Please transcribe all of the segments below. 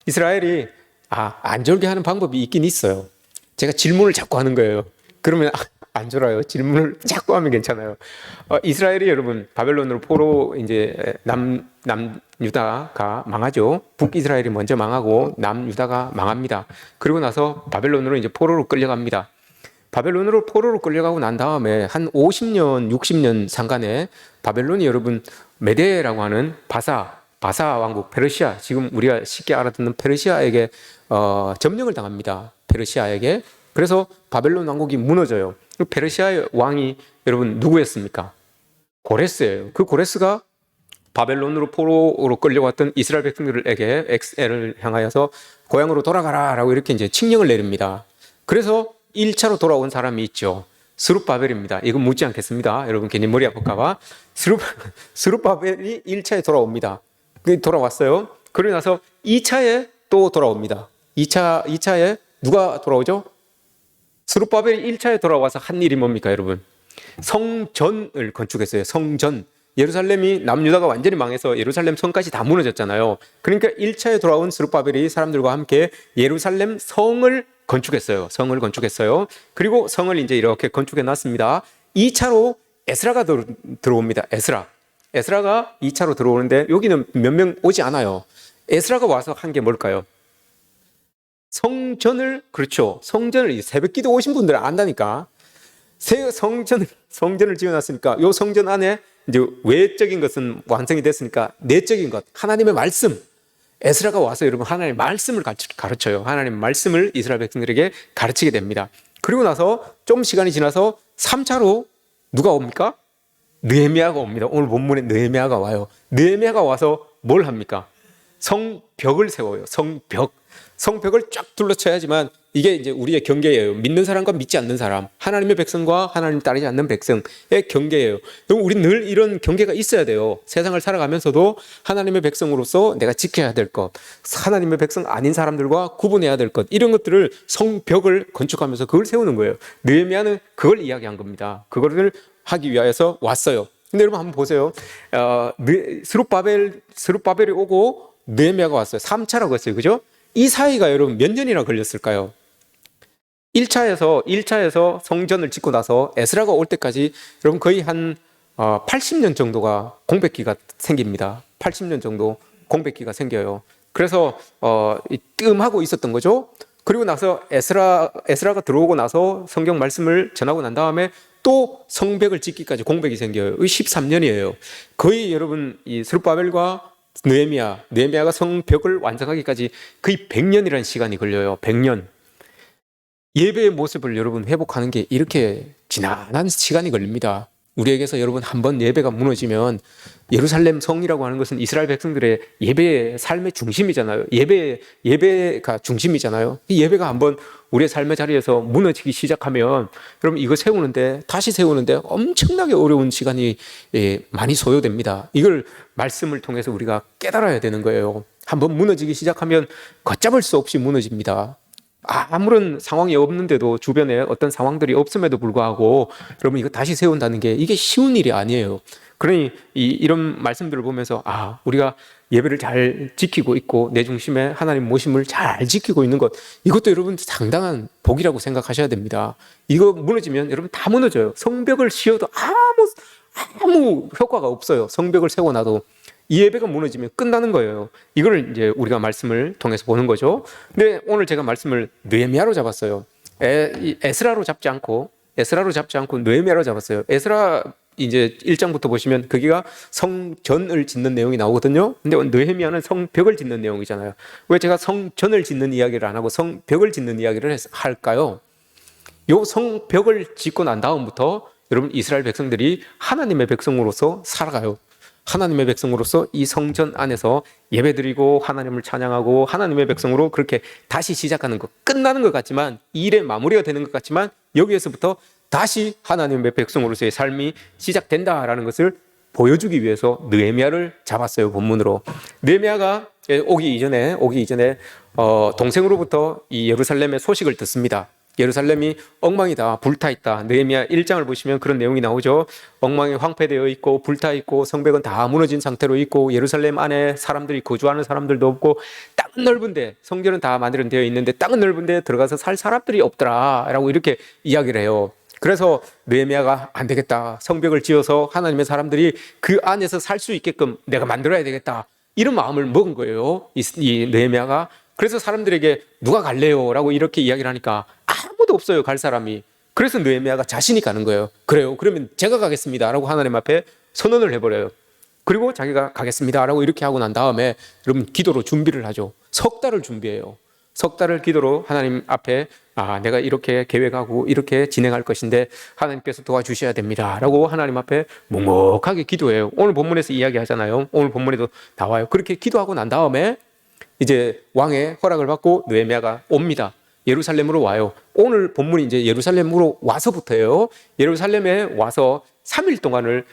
이스라엘이 안 졸게 하는 방법이 있긴 있어요. 제가 질문을 자꾸 하는 거예요. 그러면 안 졸아요. 질문을 자꾸 하면 괜찮아요. 이스라엘이 여러분 바벨론으로 포로 이제 남유다가 망하죠. 북이스라엘이 먼저 망하고 남유다가 망합니다. 그리고 나서 바벨론으로 이제 포로로 끌려갑니다. 바벨론으로 포로로 끌려가고 난 다음에 한 50년, 60년 상간에 바벨론이 여러분 메데라고 하는 바사 왕국 페르시아, 지금 우리가 쉽게 알아듣는 페르시아에게 점령을 당합니다. 페르시아에게. 그래서 바벨론 왕국이 무너져요. 페르시아의 왕이 여러분 누구였습니까? 고레스예요. 그 고레스가 바벨론으로 포로로 끌려왔던 이스라엘 백성들에게 엑셀을 향하여서 고향으로 돌아가라라고 이렇게 이제 칙령을 내립니다. 그래서 1차로 돌아온 사람이 있죠. 스룹바벨입니다. 이건 묻지 않겠습니다. 여러분 괜히 머리 아플까봐. 스룹바벨이 1차에 돌아옵니다. 돌아왔어요. 그러고 나서 2차에 또 돌아옵니다. 2차에 누가 돌아오죠? 스룹바벨이 1차에 돌아와서 한 일이 뭡니까, 여러분? 성전을 건축했어요. 성전. 예루살렘이 남유다가 완전히 망해서 예루살렘 성까지 다 무너졌잖아요. 그러니까 1차에 돌아온 스룹바벨이 사람들과 함께 예루살렘 성을 건축했어요. 성을 건축했어요. 그리고 성을 이제 이렇게 건축해 놨습니다. 2차로 에스라가 들어옵니다. 에스라가 2차로 들어오는데 여기는 몇 명 오지 않아요. 에스라가 와서 한 게 뭘까요? 그렇죠. 성전을 새벽 기도 오신 분들은 안다니까. 성전을 지어놨으니까 이 성전 안에 이제 외적인 것은 완성이 됐으니까 내적인 것, 하나님의 말씀. 에스라가 와서 여러분 하나님의 말씀을 가르쳐요. 하나님의 말씀을 이스라엘 백성들에게 가르치게 됩니다. 그리고 나서 좀 시간이 지나서 3차로 누가 옵니까? 느헤미야가 옵니다. 오늘 본문에 느헤미야가 와요. 느헤미야가 와서 뭘 합니까? 성벽을 세워요. 성벽을 쫙 둘러쳐야지만 이게 이제 우리의 경계예요. 믿는 사람과 믿지 않는 사람, 하나님의 백성과 하나님 따르지 않는 백성의 경계예요. 그럼 우리 늘 이런 경계가 있어야 돼요. 세상을 살아가면서도 하나님의 백성으로서 내가 지켜야 될 것, 하나님의 백성 아닌 사람들과 구분해야 될 것, 이런 것들을 성벽을 건축하면서 그걸 세우는 거예요. 느헤미야는 그걸 이야기한 겁니다. 그거를 하기 위해서 왔어요. 근데 여러분 한번 보세요. 스룹바벨이 오고 느헤미야가 왔어요. 3차라고 했어요. 그죠? 이 사이가 여러분 몇 년이나 걸렸을까요? 1차에서 성전을 짓고 나서 에스라가 올 때까지 여러분 거의 한 80년 정도가 공백기가 생깁니다. 80년 정도 공백기가 생겨요. 그래서 뜸하고 있었던 거죠. 그리고 나서 에스라가 들어오고 나서 성경 말씀을 전하고 난 다음에 또 성벽을 짓기까지 공백이 생겨요. 13년이에요. 거의 여러분 이 스룹바벨과 느헤미야가 성벽을 완성하기까지 거의 100년이라는 시간이 걸려요. 100년. 예배의 모습을 여러분 회복하는 게 이렇게 지난한 시간이 걸립니다. 우리에게서 여러분 한번 예배가 무너지면, 예루살렘 성이라고 하는 것은 이스라엘 백성들의 예배의 삶의 중심이잖아요. 예배가 중심이잖아요. 이 예배가 한번 우리의 삶의 자리에서 무너지기 시작하면 여러분 이거 다시 세우는데 엄청나게 어려운 시간이 많이 소요됩니다. 이걸 말씀을 통해서 우리가 깨달아야 되는 거예요. 한번 무너지기 시작하면 걷잡을 수 없이 무너집니다. 아무런 상황이 없는데도, 주변에 어떤 상황들이 없음에도 불구하고 여러분 이거 다시 세운다는 게 이게 쉬운 일이 아니에요. 그러니 이런 말씀들을 보면서 우리가 예배를 잘 지키고 있고 내 중심에 하나님 모심을 잘 지키고 있는 것, 이것도 여러분 상당한 복이라고 생각하셔야 됩니다. 이거 무너지면 여러분 다 무너져요. 성벽을 씌워도 아무 효과가 없어요. 성벽을 세워놔도. 이 예배가 무너지면 끝나는 거예요. 이걸 이제 우리가 말씀을 통해서 보는 거죠. 근데 오늘 제가 말씀을 느헤미야로 잡았어요. 에스라로 잡지 않고 느헤미야로 잡았어요. 에스라 이제 1장부터 보시면 거기가 성전을 짓는 내용이 나오거든요. 근데 느헤미야는 성벽을 짓는 내용이잖아요. 왜 제가 성전을 짓는 이야기를 안 하고 성벽을 짓는 이야기를 할까요? 요 성벽을 짓고 난 다음부터 여러분 이스라엘 백성들이 하나님의 백성으로서 살아가요. 하나님의 백성으로서 이 성전 안에서 예배드리고 하나님을 찬양하고 하나님의 백성으로 그렇게 다시 시작하는 것, 끝나는 것 같지만, 일의 마무리가 되는 것 같지만, 여기에서부터 다시 하나님의 백성으로서의 삶이 시작된다라는 것을 보여주기 위해서 느헤미야를 잡았어요. 본문으로. 느헤미야가 오기 이전에 동생으로부터 이 예루살렘의 소식을 듣습니다. 예루살렘이 엉망이다, 불타있다. 느헤미야 1장을 보시면 그런 내용이 나오죠. 엉망이 황폐되어 있고 불타있고 성벽은 다 무너진 상태로 있고 예루살렘 안에 사람들이 거주하는 사람들도 없고 땅은 넓은데, 성전은 다 마련되어 있는데 땅은 넓은데 들어가서 살 사람들이 없더라 라고 이렇게 이야기를 해요. 그래서 느헤미야가 안 되겠다, 성벽을 지어서 하나님의 사람들이 그 안에서 살 수 있게끔 내가 만들어야 되겠다, 이런 마음을 먹은 거예요, 이 느헤미야가. 그래서 사람들에게 누가 갈래요? 라고 이렇게 이야기를 하니까 아무도 없어요, 갈 사람이. 그래서 느헤미야가 자신이 가는 거예요. 그래요, 그러면 제가 가겠습니다 라고 하나님 앞에 선언을 해버려요. 그리고 자기가 가겠습니다 라고 이렇게 하고 난 다음에 여러분 기도로 준비를 하죠. 석 달을 준비해요. 석 달을 기도로 하나님 앞에 내가 이렇게 계획하고 이렇게 진행할 것인데 하나님께서 도와주셔야 됩니다 라고 하나님 앞에 묵묵하게 기도해요. 오늘 본문에서 이야기하잖아요. 오늘 본문에도 나와요. 그렇게 기도하고 난 다음에 이제 왕의 허락을 받고 느헤미야가 옵니다. 예루살렘으로 와요. 오늘 본문이 이제 예루살렘으로 와서부터예요. 예루살렘에 와서 3일 동안을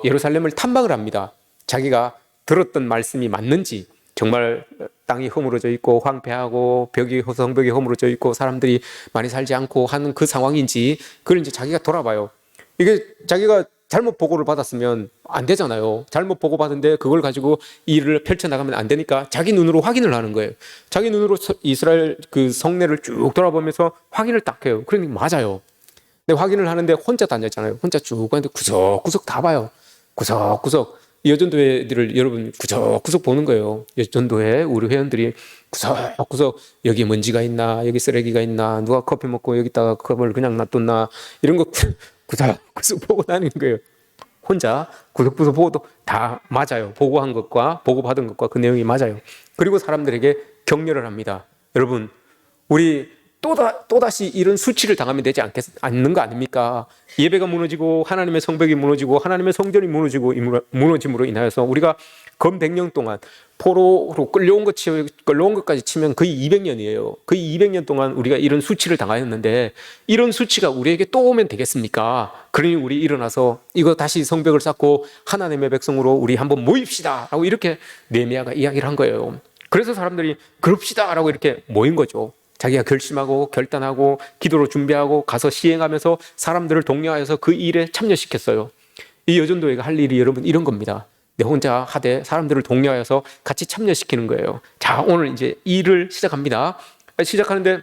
예루살렘을 탐방을 합니다. 자기가 들었던 말씀이 맞는지, 정말 땅이 허물어져 있고 황폐하고 성벽이 허물어져 있고 사람들이 많이 살지 않고 하는 그 상황인지, 그걸 이제 자기가 돌아봐요. 이게 자기가 잘못 보고를 받았으면 안 되잖아요. 잘못 보고 받은데 그걸 가지고 일을 펼쳐나가면 안 되니까 자기 눈으로 확인을 하는 거예요. 자기 눈으로 이스라엘 그 성내를 쭉 돌아보면서 확인을 딱 해요. 그러니까 맞아요. 근데 확인을 하는데 혼자 다녔잖아요. 혼자 쭉 가는데 구석구석 다 봐요. 구석구석. 여전도회들을 여러분 구석구석 보는 거예요. 여전도회 우리 회원들이 구석구석 여기 먼지가 있나, 여기 쓰레기가 있나, 누가 커피 먹고 여기다가 컵을 그냥 놔뒀나, 이런 거 구석구석 보고 다니는 거예요. 혼자 구석구석 보고도 다 맞아요. 보고한 것과 보고받은 것과 그 내용이 맞아요. 그리고 사람들에게 격려를 합니다. 여러분, 우리 또다시 이런 수치를 당하면 되지 않는 거 아닙니까? 예배가 무너지고 하나님의 성벽이 무너지고 하나님의 성전이 무너짐으로 인하여서 우리가 검 100년 동안 포로로 끌려온 것까지 치면 거의 200년이에요. 거의 200년 동안 우리가 이런 수치를 당하였는데 이런 수치가 우리에게 또 오면 되겠습니까? 그러니 우리 일어나서 이거 다시 성벽을 쌓고 하나님의 백성으로 우리 한번 모입시다 라고 이렇게 느헤미야가 이야기를 한 거예요. 그래서 사람들이 그럽시다 라고 이렇게 모인 거죠. 자기가 결심하고 결단하고 기도로 준비하고 가서 시행하면서 사람들을 독려하여서 그 일에 참여시켰어요. 이 여전도회가 할 일이 여러분 이런 겁니다. 내 혼자 하되 사람들을 독려하여서 같이 참여시키는 거예요. 자, 오늘 이제 일을 시작합니다. 시작하는데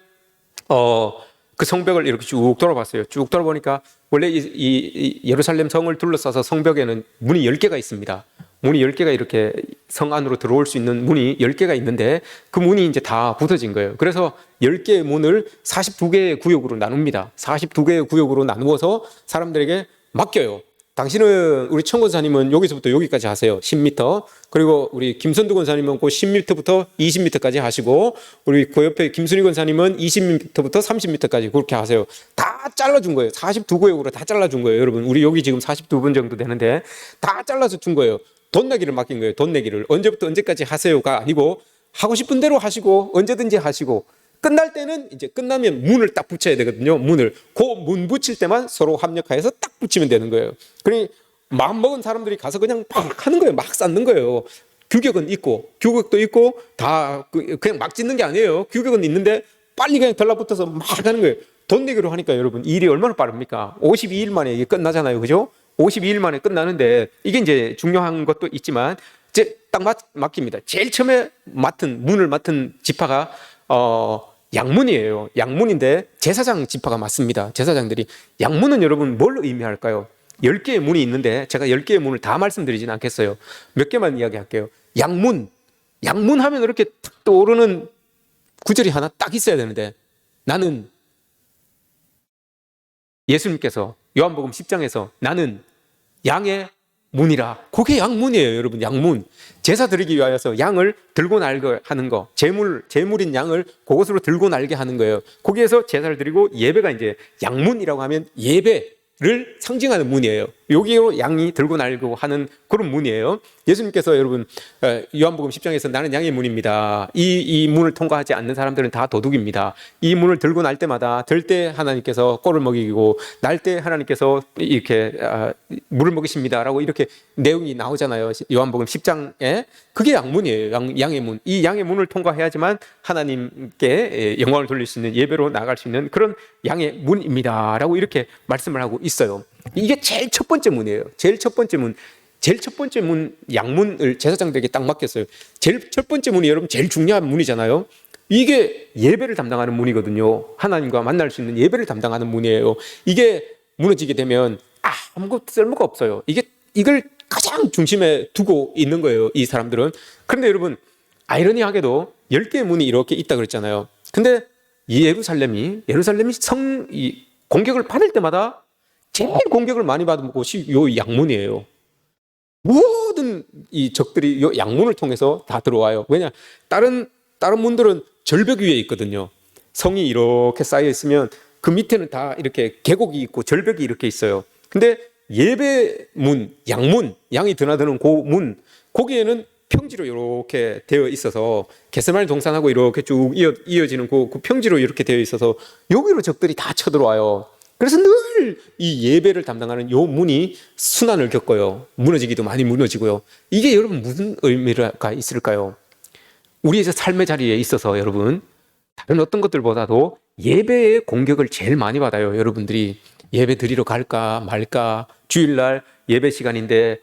그 성벽을 이렇게 쭉 돌아봤어요. 쭉 돌아보니까 원래 이 예루살렘 성을 둘러싸서 성벽에는 문이 10개가 있습니다. 문이 10개가 이렇게 성 안으로 들어올 수 있는 문이 10개가 있는데 그 문이 이제 다 붙어진 거예요. 그래서 10개의 문을 42개의 구역으로 나눕니다. 42개의 구역으로 나누어서 사람들에게 맡겨요. 당신은, 우리 청 권사님은 여기서부터 여기까지 하세요. 10m. 그리고 우리 김선두 권사님은 그 10m부터 20m까지 하시고, 우리 그 옆에 김순희 권사님은 20m부터 30m까지 그렇게 하세요. 다 잘라준 거예요. 42구역으로 다 잘라준 거예요. 여러분, 우리 여기 지금 42분 정도 되는데 다 잘라서 준 거예요. 돈 내기를 맡긴 거예요. 돈 내기를. 언제부터 언제까지 하세요가 아니고 하고 싶은 대로 하시고 언제든지 하시고, 끝날 때는 이제 끝나면 문을 딱 붙여야 되거든요. 문을. 그 문 붙일 때만 서로 합력하여서 딱 붙이면 되는 거예요. 그러니 마음 먹은 사람들이 가서 그냥 막 하는 거예요. 막 쌓는 거예요. 규격은 있고, 규격도 있고, 다 그냥 막 짓는 게 아니에요. 규격은 있는데 빨리 그냥 달라붙어서 막 하는 거예요. 돈 내기로 하니까 여러분 일이 얼마나 빠릅니까? 52일 만에 이게 끝나잖아요. 그죠? 52일 만에 끝나는데 이게 이제 중요한 것도 있지만 이제 딱 맡깁니다. 제일 처음에 문을 맡은 지파가 양문이에요. 양문인데 제사장 지파가 맞습니다. 제사장들이. 양문은 여러분 뭘 의미할까요? 10개의 문이 있는데 제가 10개의 문을 다 말씀드리진 않겠어요. 몇 개만 이야기할게요. 양문 하면 이렇게 탁 떠오르는 구절이 하나 딱 있어야 되는데, 나는, 예수님께서 요한복음 10장에서 나는 양의 문이라. 그게 양문이에요, 여러분. 양문. 제사 드리기 위하여서 양을 들고 날게 하는 거, 제물인 양을 그것으로 들고 날게 하는 거예요. 거기에서 제사를 드리고 예배가 이제 양문이라고 하면 예배를 상징하는 문이에요. 여기로 양이 들고 나려고 하는 그런 문이에요. 예수님께서 여러분 요한복음 10장에서 나는 양의 문입니다. 이 문을 통과하지 않는 사람들은 다 도둑입니다. 이 문을 들고 날 때마다 들 때 하나님께서 꼴을 먹이고 날 때 하나님께서 이렇게 물을 먹이십니다라고 이렇게 내용이 나오잖아요. 요한복음 10장에 그게 양문이에요. 양의 문. 이 양의 문을 통과해야지만 하나님께 영광을 돌릴 수 있는 예배로 나갈 수 있는 그런 양의 문입니다라고 이렇게 말씀을 하고 있어요. 이게 제일 첫 번째 문이에요. 제일 첫 번째 문 양문을 제사장들에게 딱 맡겼어요. 제일 첫 번째 문이 여러분 제일 중요한 문이잖아요. 이게 예배를 담당하는 문이거든요. 하나님과 만날 수 있는 예배를 담당하는 문이에요. 이게 무너지게 되면 아무것도 쓸모가 없어요. 이걸 가장 중심에 두고 있는 거예요, 이 사람들은. 그런데 여러분 아이러니하게도 10개의 문이 이렇게 있다 그랬잖아요. 근데 예루살렘이 공격을 받을 때마다 제일 공격을 많이 받은 곳이 요 양문이에요. 모든 이 적들이 요 양문을 통해서 다 들어와요. 왜냐? 다른 문들은 절벽 위에 있거든요. 성이 이렇게 쌓여 있으면 그 밑에는 다 이렇게 계곡이 있고 절벽이 이렇게 있어요. 근데 예배문, 양문, 양이 드나드는 그 문, 거기에는 평지로 이렇게 되어 있어서 겟세마네 동산하고 이렇게 쭉 이어지는 그 평지로 이렇게 되어 있어서 여기로 적들이 다 쳐들어와요. 그래서 늘 이 예배를 담당하는 요 문이 순환을 겪어요. 무너지기도 많이 무너지고요. 이게 여러분 무슨 의미가 있을까요? 우리의 삶의 자리에 있어서 여러분 다른 어떤 것들보다도 예배의 공격을 제일 많이 받아요. 여러분들이 예배 드리러 갈까 말까, 주일날 예배 시간인데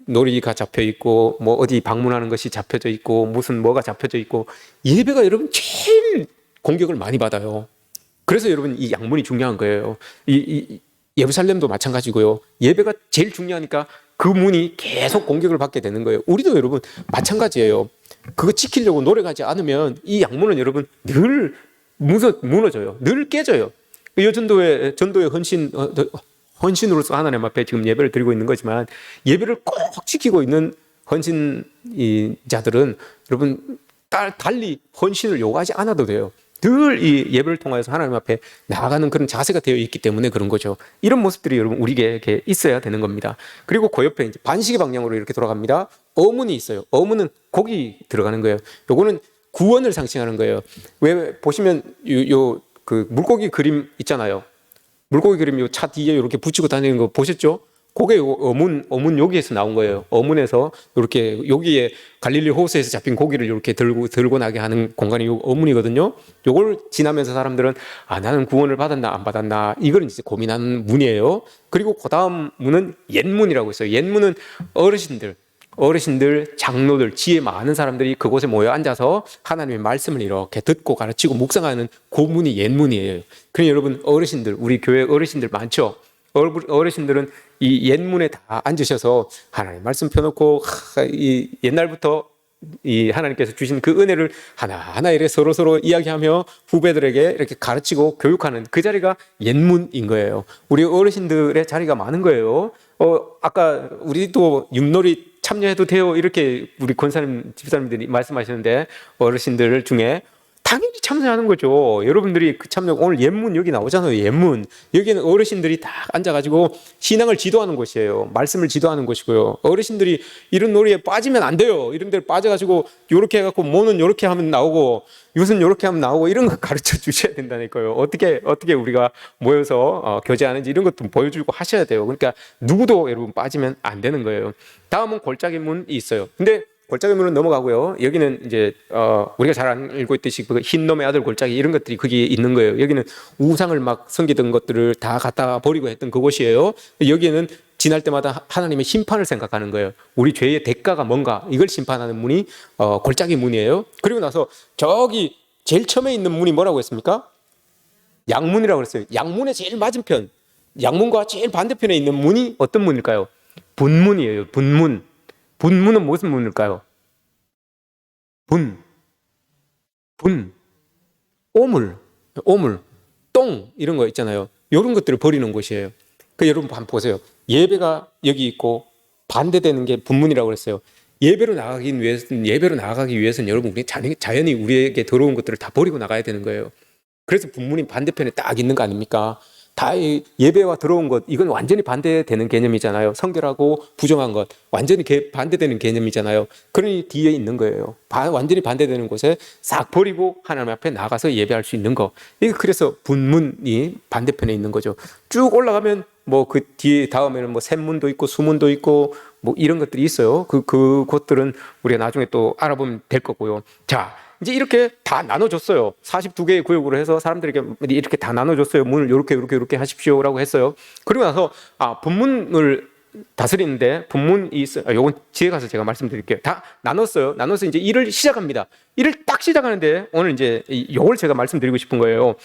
놀이가 잡혀 있고 뭐 어디 방문하는 것이 잡혀져 있고 무슨 뭐가 잡혀져 있고 예배가 여러분 제일 공격을 많이 받아요. 그래서 여러분 이 양문이 중요한 거예요. 이 예루살렘도 마찬가지고요. 예배가 제일 중요하니까 그 문이 계속 공격을 받게 되는 거예요. 우리도 여러분 마찬가지예요. 그거 지키려고 노력하지 않으면 이 양문은 여러분 늘 무너져요. 늘 깨져요. 전도의 헌신으로서 하나님 앞에 지금 예배를 드리고 있는 거지만 예배를 꼭 지키고 있는 헌신자들은 여러분 달리 헌신을 요구하지 않아도 돼요. 늘 이 예배를 통해서 하나님 앞에 나아가는 그런 자세가 되어 있기 때문에 그런 거죠. 이런 모습들이 여러분 우리에게 있어야 되는 겁니다. 그리고 그 옆에 이제 반시계 방향으로 이렇게 돌아갑니다. 어문이 있어요. 어문은 거기 들어가는 거예요. 요거는 구원을 상징하는 거예요. 왜 보시면 그 물고기 그림 있잖아요. 물고기 그림 요 차 뒤에 이렇게 붙이고 다니는 거 보셨죠? 그게 어문 여기에서 나온 거예요. 어문에서 이렇게 여기에 갈릴리 호수에서 잡힌 고기를 이렇게 들고 나게 하는 공간이 요 어문이거든요. 요걸 지나면서 사람들은 나는 구원을 받았나 안 받았나 이걸 이제 고민하는 문이에요. 그리고 그 다음 문은 옛문이라고 있어요. 옛문은 어르신들, 장로들, 지혜 많은 사람들이 그곳에 모여 앉아서 하나님의 말씀을 이렇게 듣고 가르치고 묵상하는 그 문이 옛문이에요. 그러니 여러분 어르신들, 우리 교회 어르신들 많죠? 어르신들은 이 옛문에 다 앉으셔서 하나님 말씀 펴놓고 이 옛날부터 이 하나님께서 주신 그 은혜를 하나하나 이렇게 서로 이야기하며 후배들에게 이렇게 가르치고 교육하는 그 자리가 옛문인 거예요. 우리 어르신들의 자리가 많은 거예요. 아까 우리도 윷놀이 참여해도 돼요 이렇게 우리 권사님 집사님들이 말씀하시는데 어르신들 중에 당연히 참여하는 거죠. 여러분들이 그 참여 오늘 옛문 여기 나오잖아요. 옛문 여기는 어르신들이 다 앉아가지고 신앙을 지도하는 곳이에요. 말씀을 지도하는 곳이고요. 어르신들이 이런 놀이에 빠지면 안 돼요. 이런 데 빠져가지고 요렇게 해갖고 뭐는 요렇게 하면 나오고 윷은 요렇게 하면 나오고 이런 거 가르쳐 주셔야 된다니까요. 어떻게 우리가 모여서 교제하는지 이런 것도 보여주고 하셔야 돼요. 그러니까 누구도 여러분 빠지면 안 되는 거예요. 다음은 골짜기 문이 있어요. 근데 골짜기 문은 넘어가고요. 여기는 이제 우리가 잘 알고 있듯이 그 흰놈의 아들 골짜기 이런 것들이 거기에 있는 거예요. 여기는 우상을 막 섬기던 것들을 다 갖다 버리고 했던 그곳이에요. 여기에는 지날 때마다 하나님의 심판을 생각하는 거예요. 우리 죄의 대가가 뭔가 이걸 심판하는 문이 골짜기 문이에요. 그리고 나서 저기 제일 처음에 있는 문이 뭐라고 했습니까? 양문이라고 그랬어요. 양문의 제일 맞은편, 양문과 제일 반대편에 있는 문이 어떤 문일까요? 분문이에요. 분문. 분문은 무슨 문일까요? 오물, 똥 이런 거 있잖아요. 이런 것들을 버리는 곳이에요. 여러분 한번 보세요. 예배가 여기 있고 반대되는 게 분문이라고 그랬어요. 예배로 나가기 위해서는 여러분 우리 자연히 우리에게 더러운 것들을 다 버리고 나가야 되는 거예요. 그래서 분문이 반대편에 딱 있는 거 아닙니까? 다 예배와 들어온 것, 이건 완전히 반대되는 개념이잖아요. 성결하고 부정한 것, 완전히 반대되는 개념이잖아요. 그러니 뒤에 있는 거예요. 완전히 반대되는 곳에 싹 버리고 하나님 앞에 나가서 예배할 수 있는 거. 이게 그래서 분문이 반대편에 있는 거죠. 쭉 올라가면 뭐 그 뒤에 다음에는 뭐 샘문도 있고 수문도 있고 뭐 이런 것들이 있어요. 그것들은 우리가 나중에 또 알아보면 될 거고요. 자, 이제 이렇게 다 나눠줬어요. 42개의 구역으로 해서 사람들에게 이렇게 다 나눠줬어요. 문을 이렇게 하십시오라고 했어요. 그리고 나서 분문을 다스리는데 분문이 있어요. 요건 뒤에 가서 제가 말씀드릴게요. 다 나눴어요. 나눠서 이제 일을 시작합니다. 일을 딱 시작하는데 오늘 이제 요걸 제가 말씀드리고 싶은 거예요.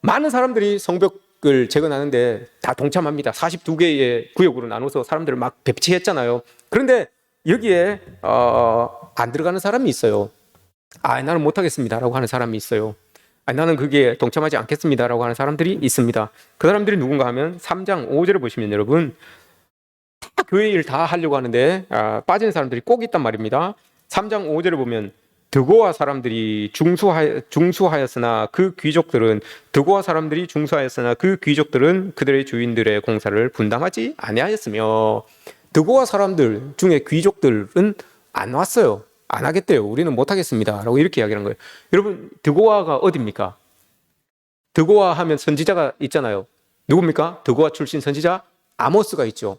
많은 사람들이 성벽을 재건하는데 다 동참합니다. 42개의 구역으로 나눠서 사람들을 막 배치했잖아요. 그런데 여기에 안 들어가는 사람이 있어요. 나는 못하겠습니다라고 하는 사람이 있어요. 나는 그게 동참하지 않겠습니다라고 하는 사람들이 있습니다. 그 사람들이 누군가 하면 3장 5절을 보시면 여러분 다 교회 일 다 하려고 하는데 빠지는 사람들이 꼭 있단 말입니다. 3장 5절을 보면 드고아 사람들이 중수하였으나 그 귀족들은 그들의 주인들의 공사를 분담하지 아니하였으며, 드고아 사람들 중에 귀족들은 안 왔어요. 안 하겠대요. 우리는 못 하겠습니다 라고 이렇게 이야기하는 거예요. 여러분, 드고아가 어디입니까? 드고아 하면 선지자가 있잖아요. 누굽니까? 드고아 출신 선지자 아모스가 있죠.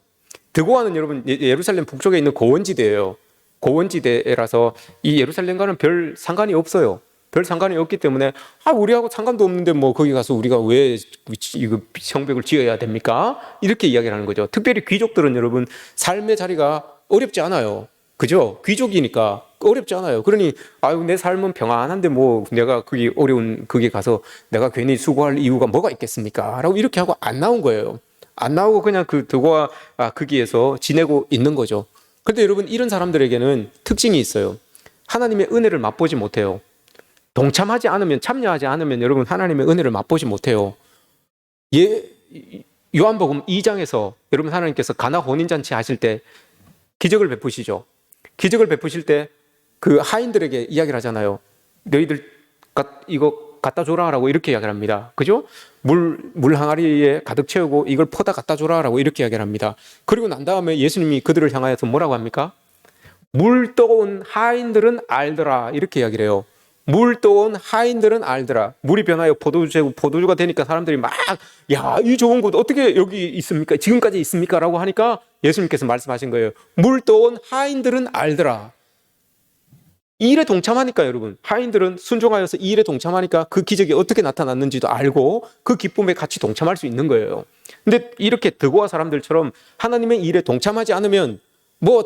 드고아는 여러분 예루살렘 북쪽에 있는 고원지대예요. 고원지대라서 이 예루살렘과는 별 상관이 없어요. 별 상관이 없기 때문에 우리하고 상관도 없는데 뭐 거기 가서 우리가 왜 이거 성벽을 지어야 됩니까? 이렇게 이야기를 하는 거죠. 특별히 귀족들은 여러분 삶의 자리가 어렵지 않아요. 그죠? 귀족이니까 어렵지 않아요. 그러니 내 삶은 평안한데 뭐 내가 그게 어려운 그게 가서 내가 괜히 수고할 이유가 뭐가 있겠습니까? 라고 이렇게 하고 안 나온 거예요. 안 나오고 그냥 그 드고아 거기에서 지내고 있는 거죠. 그런데 여러분 이런 사람들에게는 특징이 있어요. 하나님의 은혜를 맛보지 못해요. 동참하지 않으면, 참여하지 않으면 여러분 하나님의 은혜를 맛보지 못해요. 요한복음 2장에서 여러분 하나님께서 가나 혼인잔치 하실 때 기적을 베푸시죠. 기적을 베푸실 때 그 하인들에게 이야기를 하잖아요. 너희들 이거 갖다 줘라 라고 이렇게 이야기를 합니다. 그죠? 물 항아리에 가득 채우고 이걸 퍼다 갖다 줘라 라고 이렇게 이야기를 합니다. 그리고 난 다음에 예수님이 그들을 향하여서 뭐라고 합니까? 물 떠온 하인들은 알더라 이렇게 이야기를 해요. 물 떠온 하인들은 알더라. 물이 변하여 포도주가 되니까 사람들이 막 이 좋은 곳 어떻게 여기 있습니까? 지금까지 있습니까? 라고 하니까 예수님께서 말씀하신 거예요. 물 떠온 하인들은 알더라. 이 일에 동참하니까 여러분 하인들은 순종하여서 이 일에 동참하니까 그 기적이 어떻게 나타났는지도 알고 그 기쁨에 같이 동참할 수 있는 거예요. 근데 이렇게 드고아 사람들처럼 하나님의 일에 동참하지 않으면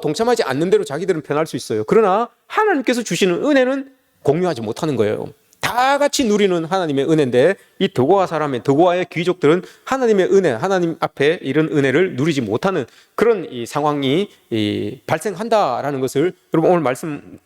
동참하지 않는 대로 자기들은 편할 수 있어요. 그러나 하나님께서 주시는 은혜는 공유하지 못하는 거예요. 다 같이 누리는 하나님의 은혜인데 이 드고아의 귀족들은 하나님의 은혜, 하나님 앞에 이런 은혜를 누리지 못하는 그런 이 상황이 발생한다라는 것을 여러분 오늘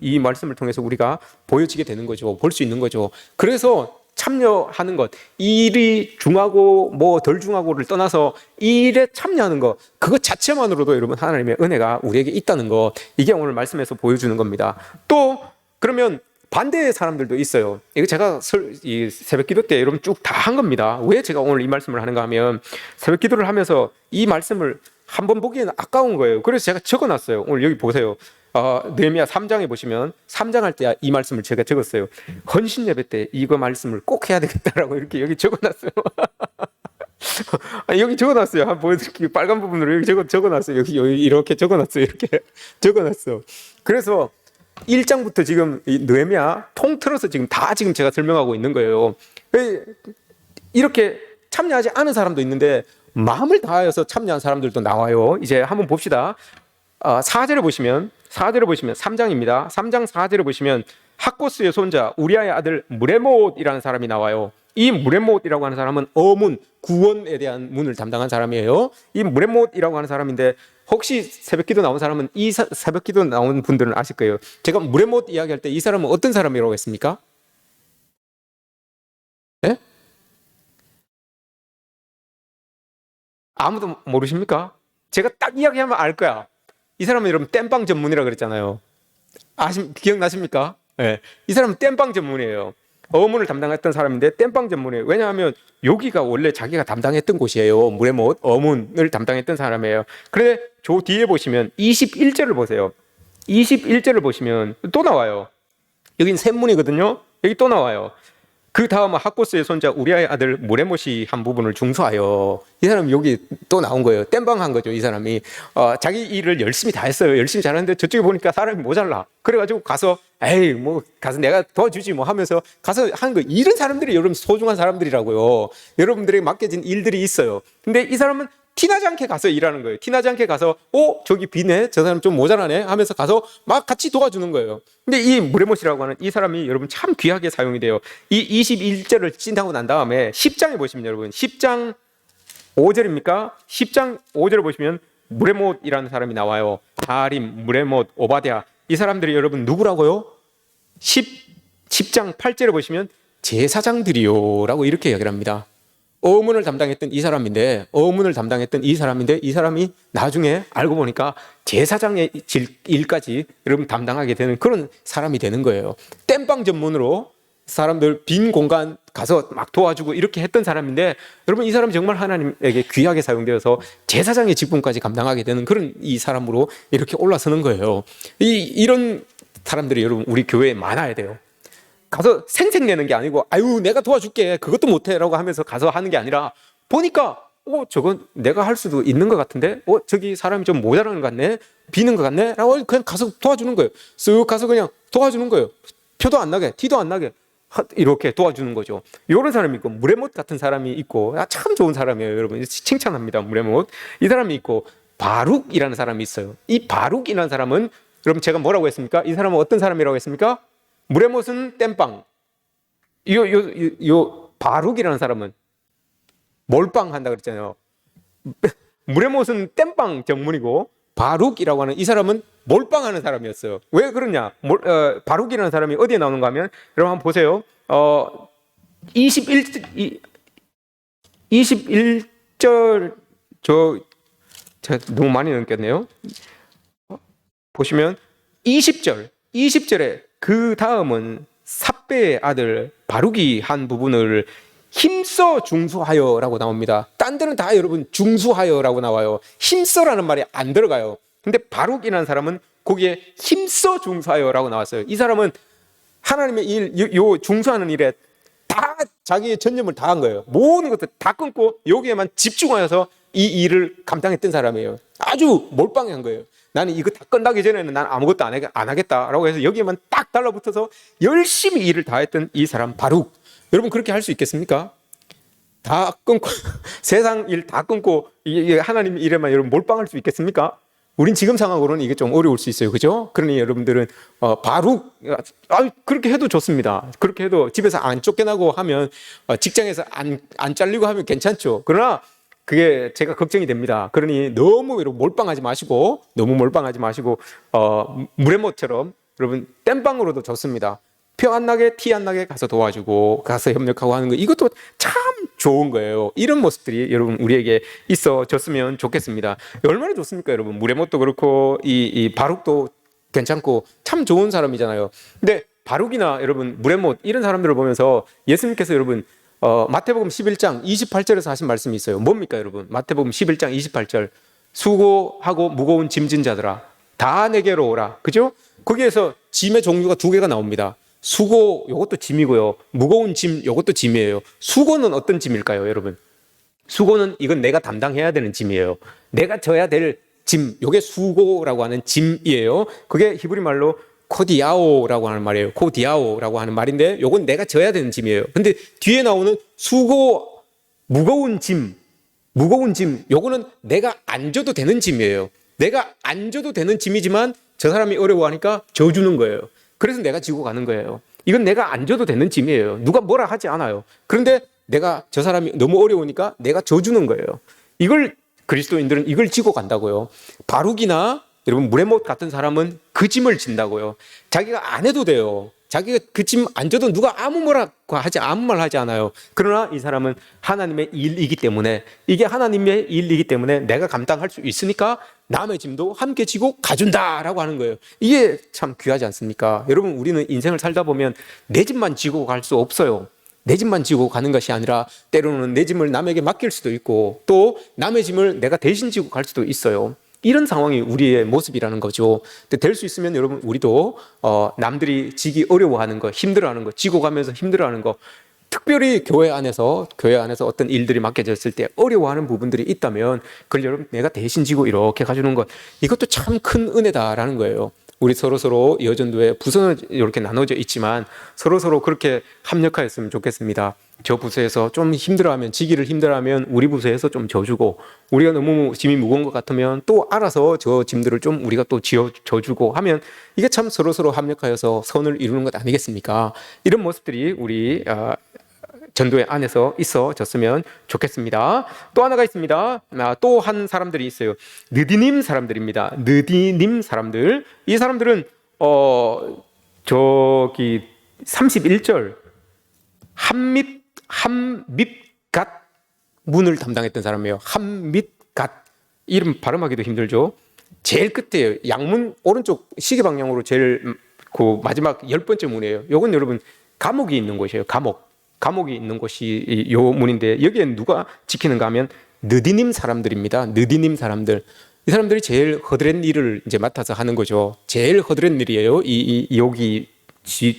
이 말씀을 통해서 우리가 보여지게 되는 거죠. 볼 수 있는 거죠. 그래서 참여하는 것, 이 일이 중하고 덜 중하고를 떠나서 이 일에 참여하는 것, 그것 자체만으로도 여러분 하나님의 은혜가 우리에게 있다는 것, 이게 오늘 말씀에서 보여주는 겁니다. 또 그러면 반대의 사람들도 있어요. 이거 제가 이 새벽 기도 때 여러분 쭉 다 한 겁니다. 왜 제가 오늘 이 말씀을 하는가 하면 새벽 기도를 하면서 이 말씀을 한번 보기에는 아까운 거예요. 그래서 제가 적어놨어요. 오늘 여기 보세요. 느헤미야 3장에 보시면 3장 할 때 이 말씀을 제가 적었어요. 헌신 예배 때 이거 말씀을 꼭 해야 되겠다라고 이렇게 여기 적어놨어요. 여기 적어놨어요. 한번 보여드릴게요. 빨간 부분으로 여기 적어놨어요. 여기 이렇게 적어놨어요. 이렇게 적어놨어. 그래서 1장부터 지금 느헤미야 통틀어서 지금 제가 설명하고 있는 거예요. 이렇게 참여하지 않은 사람도 있는데 마음을 다하여서 참여한 사람들도 나와요. 이제 한번 봅시다. 4절을 보시면 3장입니다. 3장 4절을 보시면 학고스의 손자 우리아의 아들 무레못이라는 사람이 나와요. 이 무레못이라고 하는 사람은 어문, 구원에 대한 문을 담당한 사람이에요. 이 무레못이라고 하는 사람인데 혹시 새벽기도 나온 사람은 이 새벽기도 나온 분들은 아실 거예요. 제가 무레못 이야기할 때 이 사람은 어떤 사람이라고 했습니까? 네? 아무도 모르십니까? 제가 딱 이야기하면 알 거야. 이 사람은 여러분 땜빵 전문이라고 그랬잖아요. 기억나십니까? 네. 이 사람은 땜빵 전문이에요. 어문을 담당했던 사람인데 땜빵 전문이에요. 왜냐하면 여기가 원래 자기가 담당했던 곳이에요. 물의 못 어문을 담당했던 사람이에요. 그런데 저 뒤에 보시면 21절을 보세요. 21절을 보시면 또 나와요. 여긴 샘문이거든요. 여기 또 나와요. 그 다음 학고스의 손자 우리아의 아들 무레못이 한 부분을 중수하여. 이 사람이 여기 또 나온 거예요. 땜빵한 거죠. 이 사람이 자기 일을 열심히 다 했어요. 열심히 잘하는데 저쪽에 보니까 사람이 모자라. 그래가지고 가서 에이 뭐 가서 내가 도와주지 뭐 하면서 가서 한 거. 이런 사람들이 여러분 소중한 사람들이라고요. 여러분들에게 맡겨진 일들이 있어요. 근데 이 사람은 티나지 않게 가서 일하는 거예요. 티나지 않게 가서 저기 비네, 저 사람 좀 모자라네 하면서 가서 막 같이 도와주는 거예요. 근데 이 무레못이라고 하는 이 사람이 여러분 참 귀하게 사용이 돼요. 이 21절을 찐하고 난 다음에 10장에 보시면 여러분 10장 5절입니까? 10장 5절을 보시면 무레못이라는 사람이 나와요. 하림, 무레못, 오바댜. 이 사람들이 여러분 누구라고요? 10장 8절에 보시면 제사장들이요 라고 이렇게 이야기를 합니다. 어문을 담당했던 이 사람인데 이 사람이 나중에 알고 보니까 제사장의 일까지 여러분 담당하게 되는 그런 사람이 되는 거예요. 땜빵 전문으로 사람들 빈 공간 가서 막 도와주고 이렇게 했던 사람인데 여러분 이 사람이 정말 하나님에게 귀하게 사용되어서 제사장의 직분까지 감당하게 되는 그런 이 사람으로 이렇게 올라서는 거예요. 이런 사람들이 여러분 우리 교회에 많아야 돼요. 가서 생색내는 게 아니고 아유 내가 도와줄게 그것도 못해라고 하면서 가서 하는 게 아니라 보니까 저건 내가 할 수도 있는 것 같은데 저기 사람이 좀 모자라는 것 같네 비는 것 같네 라고 그냥 가서 도와주는 거예요. 쓱 가서 그냥 도와주는 거예요. 표도 안 나게 티도 안 나게 이렇게 도와주는 거죠. 이런 사람이 있고 무레못 같은 사람이 있고 참 좋은 사람이에요. 여러분 칭찬합니다. 무레못. 이 사람이 있고 바룩이라는 사람이 있어요. 이 바룩이라는 사람은 여러분 제가 뭐라고 했습니까? 이 사람은 어떤 사람이라고 했습니까? 무레못은 땜빵. 요 바룩이라는 사람은 몰빵 한다 그랬잖아요. 무레못은 땜빵 전문이고 바룩이라고 하는 이 사람은 몰빵하는 사람이었어요. 왜 그러냐? 바룩이라는 사람이 어디에 나오는가 하면 여러분 한번 보세요. 21절 제가 너무 많이 넘겼네요. 보시면 20절에 그 다음은 삽배의 아들 바룩이 한 부분을 힘써 중수하여라고 나옵니다. 딴 데는 다 여러분 중수하여라고 나와요. 힘써라는 말이 안 들어가요. 근데 바룩이라는 사람은 거기에 힘써 중수하여라고 나왔어요. 이 사람은 하나님의 일, 요 중수하는 일에 다 자기의 전념을 다한 거예요. 모든 것들 다 끊고 여기에만 집중하여서 이 일을 감당했던 사람이에요. 아주 몰빵한 거예요. 나는 이거 다 끝나기 전에는 난 아무것도 안 하겠다라고 해서 여기에만 딱 달라붙어서 열심히 일을 다 했던 이 사람 바룩. 여러분 그렇게 할 수 있겠습니까? 다 끊고 세상 일 다 끊고 하나님 일에만 여러분 몰빵할 수 있겠습니까? 우린 지금 상황으로는 이게 좀 어려울 수 있어요. 그죠? 그러니 여러분들은 바룩 그렇게 해도 좋습니다. 그렇게 해도 집에서 안 쫓겨나고 하면 직장에서 안 잘리고 하면 괜찮죠. 그러나 그게 제가 걱정이 됩니다. 그러니 너무 몰빵하지 마시고 무레못처럼 여러분 땜빵으로도 좋습니다. 표 안 나게 티 안 나게 가서 도와주고 가서 협력하고 하는 거 이것도 참 좋은 거예요. 이런 모습들이 여러분 우리에게 있어졌으면 좋겠습니다. 얼마나 좋습니까 여러분. 무레못도 그렇고 이 바룩도 괜찮고 참 좋은 사람이잖아요. 근데 바룩이나 여러분 무레못 이런 사람들을 보면서 예수님께서 여러분 마태복음 11장 28절에서 하신 말씀이 있어요. 뭡니까 여러분? 마태복음 11장 28절 수고하고 무거운 짐진 자들아 다 내게로 오라. 그죠? 거기에서 짐의 종류가 두 개가 나옵니다. 수고 요것도 짐이고요. 무거운 짐 요것도 짐이에요. 수고는 어떤 짐일까요 여러분? 수고는 이건 내가 담당해야 되는 짐이에요. 내가 져야 될 짐 요게 수고라고 하는 짐이에요. 그게 히브리 말로 코디아오라고 하는 말이에요. 코디아오라고 하는 말인데 요건 내가 져야 되는 짐이에요. 근데 뒤에 나오는 수고 무거운 짐 요거는 내가 안 져도 되는 짐이에요. 내가 안 져도 되는 짐이지만 저 사람이 어려워하니까 져주는 거예요. 그래서 내가 지고 가는 거예요. 이건 내가 안 져도 되는 짐이에요. 누가 뭐라 하지 않아요. 그런데 내가 저 사람이 너무 어려우니까 내가 져주는 거예요. 이걸 그리스도인들은 이걸 지고 간다고요. 바룩이나 여러분 무레못 같은 사람은 그 짐을 진다고요. 자기가 안 해도 돼요. 자기가 그 짐 안 져도 누가 아무 말 하지 않아요. 그러나 이 사람은 하나님의 일이기 때문에, 이게 하나님의 일이기 때문에 내가 감당할 수 있으니까 남의 짐도 함께 지고 가준다라고 하는 거예요. 이게 참 귀하지 않습니까? 여러분, 우리는 인생을 살다 보면 내 짐만 지고 갈 수 없어요. 내 짐만 지고 가는 것이 아니라 때로는 내 짐을 남에게 맡길 수도 있고, 또 남의 짐을 내가 대신 지고 갈 수도 있어요. 이런 상황이 우리의 모습이라는 거죠. 될 수 있으면 여러분, 우리도 남들이 지기 어려워하는 거, 힘들어하는 거, 지고 가면서 힘들어하는 거, 특별히 교회 안에서 어떤 일들이 맡겨졌을 때 어려워하는 부분들이 있다면 그걸 여러분 내가 대신 지고 이렇게 가주는 것, 이것도 참 큰 은혜다라는 거예요. 우리 서로 여전도에 부서는 이렇게 나눠져 있지만 서로 그렇게 협력하였으면 좋겠습니다. 저 부서에서 좀 힘들어하면, 지기를 힘들어하면 우리 부서에서 좀 져주고, 우리가 너무 짐이 무거운 것 같으면 또 알아서 저 짐들을 좀 우리가 또 져주고 하면 이게 참 서로 합력하여서 선을 이루는 것 아니겠습니까? 이런 모습들이 우리 전도회 안에서 있어졌으면 좋겠습니다. 또 하나가 있습니다. 또 한 사람들이 있어요. 느디님 사람들입니다. 느디님 사람들. 이 사람들은 저기 31절 함밋갓 문을 담당했던 사람이에요. 함밋갓. 이름 발음하기도 힘들죠. 제일 끝에요. 양문 오른쪽 시계 방향으로 제일 그 마지막 10번째 문이에요. 요건 여러분 감옥이 있는 곳이에요. 감옥이 있는 곳이 요 문인데, 여기에 누가 지키는가 하면 느디님 사람들입니다. 느디님 사람들. 이 사람들이 제일 허드렛 일을 이제 맡아서 하는 거죠. 제일 허드렛 일이에요. 여기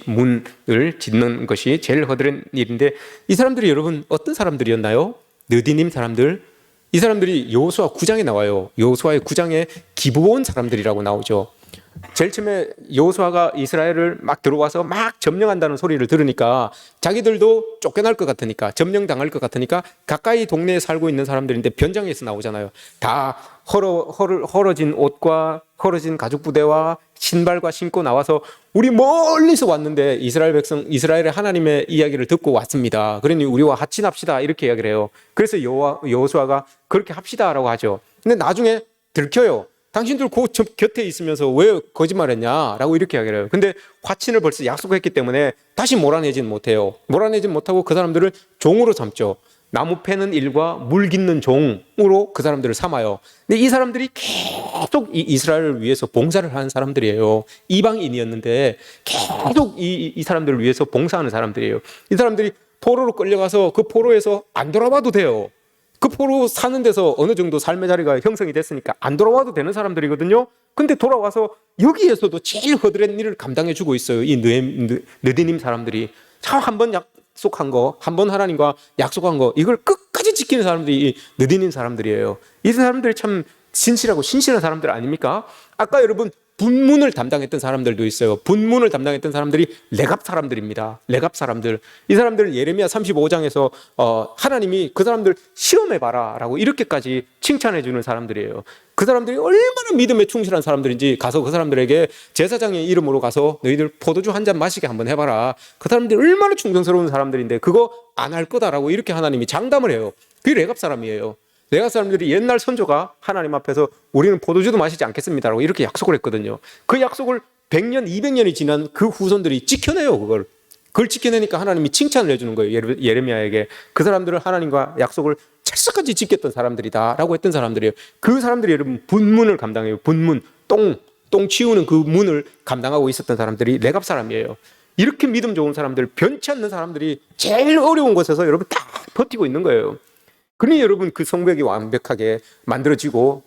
문을 짓는 것이 제일 허드렛 일인데, 이 사람들이 여러분 어떤 사람들이었나요? 느디님 사람들. 이 사람들이 여호수아 9장에 나와요. 여호수아의 9장에 기브온 사람들이라고 나오죠. 제일 처음에 여호수아가 이스라엘을 막 들어와서 막 점령한다는 소리를 들으니까 자기들도 쫓겨날 것 같으니까, 점령당할 것 같으니까 가까이 동네에 살고 있는 사람들인데 변장해서 나오잖아요. 다 헐어진 옷과 헐어진 가죽 부대와 신발과 신고 나와서 우리 멀리서 왔는데 이스라엘의 하나님의 이야기를 듣고 왔습니다. 그러니 우리와 합친합시다 이렇게 이야기를 해요. 그래서 여호수아가 그렇게 합시다라고 하죠. 근데 나중에 들켜요. 당신들 그 곁에 있으면서 왜 거짓말했냐라고 이렇게 이야기를 해요. 근데 화친을 벌써 약속했기 때문에 다시 몰아내진 못해요. 몰아내진 못하고 그 사람들을 종으로 삼죠. 나무 패는 일과 물 깃는 종으로 그 사람들을 삼아요. 근데 이 사람들이 계속 이스라엘을 위해서 봉사를 하는 사람들이에요. 이방인이었는데 계속 이 사람들을 위해서 봉사하는 사람들이에요. 이 사람들이 포로로 끌려가서 그 포로에서 안 돌아와도 돼요. 그 포로 사는 데서 어느 정도 삶의 자리가 형성이 됐으니까 안 돌아와도 되는 사람들이거든요. 근데 돌아와서 여기에서도 제일 허드렛 일을 감당해주고 있어요. 이 느디님 사람들이. 참 한 번 약속한 거, 한 번 하나님과 약속한 거, 이걸 끝까지 지키는 사람들이 이 느디님 사람들이에요. 이 사람들이 참 신실하고 신실한 사람들 아닙니까? 아까 여러분 분문을 담당했던 사람들도 있어요. 분문을 담당했던 사람들이 레갑 사람들입니다. 레갑 사람들. 이 사람들은 예레미야 35장에서 하나님이 그 사람들 시험해봐라 라고 이렇게까지 칭찬해 주는 사람들이에요. 그 사람들이 얼마나 믿음에 충실한 사람들인지 가서 그 사람들에게 제사장의 이름으로 가서 너희들 포도주 한 잔 마시게 한번 해봐라. 그 사람들이 얼마나 충성스러운 사람들인데 그거 안 할 거다라고 이렇게 하나님이 장담을 해요. 그게 레갑 사람이에요. 레갑 사람들이 옛날 선조가 하나님 앞에서 우리는 포도주도 마시지 않겠습니다라고 이렇게 약속을 했거든요. 그 약속을 100년, 200년이 지난 그 후손들이 지켜내요. 그걸 지켜내니까 하나님이 칭찬을 해주는 거예요. 예레미야에게. 그 사람들은 하나님과 약속을 철석까지 지켰던 사람들이다라고 했던 사람들이에요. 그 사람들이 여러분 분문을 감당해요. 분문, 똥 치우는 그 문을 감당하고 있었던 사람들이 레갑 사람이에요. 이렇게 믿음 좋은 사람들, 변치 않는 사람들이 제일 어려운 곳에서 여러분 딱 버티고 있는 거예요. 그러니 여러분 그 성벽이 완벽하게 만들어지고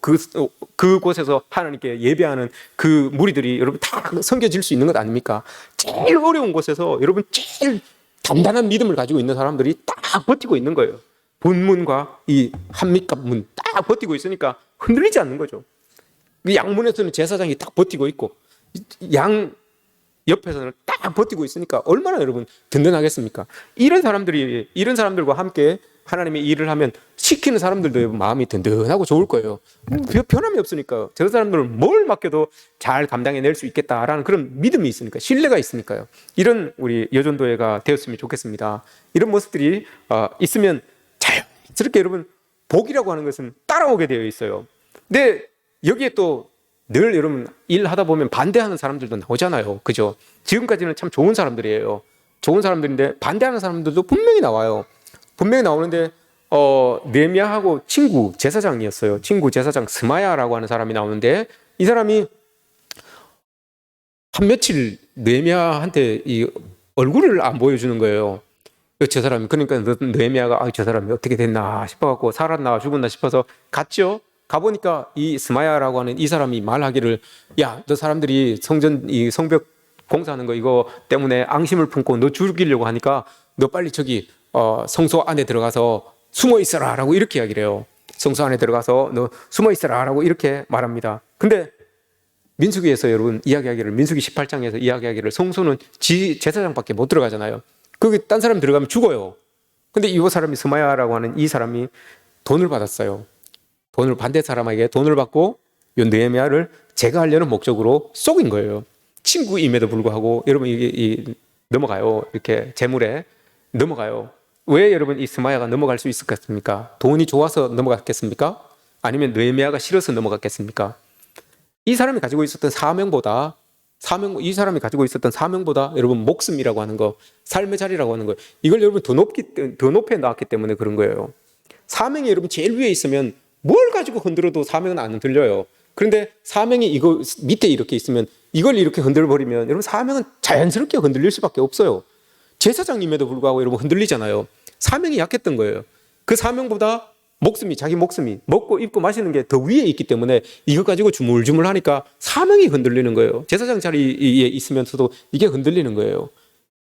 그곳에서 하나님께 예배하는 그 무리들이 여러분 다 섬겨질 수 있는 것 아닙니까? 제일 어려운 곳에서 여러분 제일 단단한 믿음을 가지고 있는 사람들이 딱 버티고 있는 거예요. 본문과 이 한밑갑문 딱 버티고 있으니까 흔들리지 않는 거죠. 양문에서는 제사장이 딱 버티고 있고 양 옆에서는 딱 버티고 있으니까 얼마나 여러분 든든하겠습니까? 이런 사람들과 함께 하나님의 일을 하면 시키는 사람들도 마음이 든든하고 좋을 거예요. 변함이 없으니까요. 저 사람들은 뭘 맡겨도 잘 감당해낼 수 있겠다라는 그런 믿음이 있으니까, 신뢰가 있으니까요. 이런 우리 여전도회가 되었으면 좋겠습니다. 이런 모습들이 있으면 자연스럽게 여러분 복이라고 하는 것은 따라오게 되어 있어요. 근데 여기에 또 늘 여러분 일하다 보면 반대하는 사람들도 나오잖아요. 그죠? 지금까지는 참 좋은 사람들이에요. 좋은 사람들인데 반대하는 사람들도 분명히 나와요. 분명히 나오는데 느헤미야하고 친구 제사장이었어요. 친구 제사장 스마야라고 하는 사람이 나오는데 이 사람이 한 며칠 느헤미야한테 이 얼굴을 안 보여주는 거예요. 저 사람이. 그러니까 느헤미야가 저 사람이 어떻게 됐나 싶어갖고 살았나 죽었나 싶어서 갔죠. 가보니까 이 스마야라고 하는 이 사람이 말하기를, 야, 너 사람들이 이 성벽 공사하는 거 이거 때문에 앙심을 품고 너 죽이려고 하니까 너 빨리 저기 성소 안에 들어가서 숨어 있어라라고 이렇게 이야기를 해요. 성소 안에 들어가서 너 숨어 있어라라고 이렇게 말합니다. 근데 민수기에서 여러분 이야기하기를, 민수기 18장에서 이야기하기를 성소는 제사장밖에 못 들어가잖아요. 거기 딴 사람 들어가면 죽어요. 근데 이 사람이 스마야라고 하는 이 사람이 돈을 받았어요. 돈을 반대 사람에게 돈을 받고 이 느헤미야를 제거하려는 목적으로 속인 거예요. 친구임에도 불구하고 여러분 이게 넘어가요. 이렇게 재물에 넘어가요. 왜 여러분 이 스마야가 넘어갈 수 있었겠습니까? 돈이 좋아서 넘어갔겠습니까? 아니면 느헤미야가 싫어서 넘어갔겠습니까? 이 사람이 가지고 있었던 사명보다 여러분 목숨이라고 하는 거, 삶의 자리라고 하는 거, 이걸 여러분 더 높게 놨기 때문에 그런 거예요. 사명이 여러분 제일 위에 있으면 뭘 가지고 흔들어도 사명은 안 흔들려요. 그런데 사명이 이거 밑에 이렇게 있으면 이걸 이렇게 흔들어버리면 여러분 사명은 자연스럽게 흔들릴 수밖에 없어요. 제사장님에도 불구하고 여러분 흔들리잖아요. 사명이 약했던 거예요. 그 사명보다 자기 목숨이 먹고 입고 마시는 게 더 위에 있기 때문에 이거 가지고 주물주물 하니까 사명이 흔들리는 거예요. 제사장 자리에 있으면서도 이게 흔들리는 거예요.